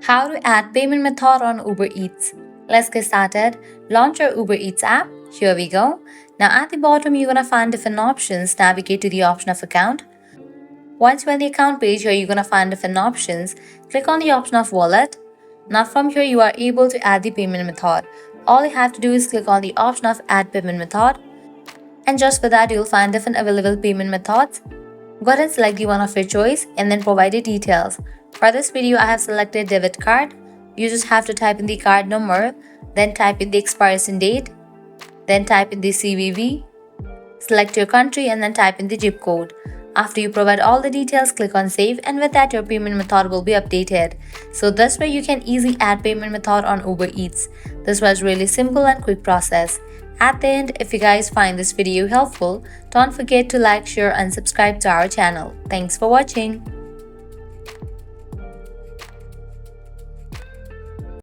How to add payment method on Uber Eats. Let's get started. Launch your Uber Eats app. Here we go. Now at the bottom you're gonna find different options. Navigate to the option of account. Once you're on the account page, here you're gonna find different options. Click on the option of wallet. Now from here you are able to add the payment method. All you have to do is click on the option of add payment method. And just for that you'll find different available payment methods. Go ahead and select the one of your choice and then provide the details. For this video, I have selected debit card. You just have to type in the card number, then type in the expiration date, then type in the CVV, select your country and then type in the zip code. After you provide all the details, click on save and with that your payment method will be updated. So this way you can easily add payment method on Uber Eats. This was really simple and quick process. At the end, if you guys find this video helpful, don't forget to like, share and subscribe to our channel. Thanks for watching.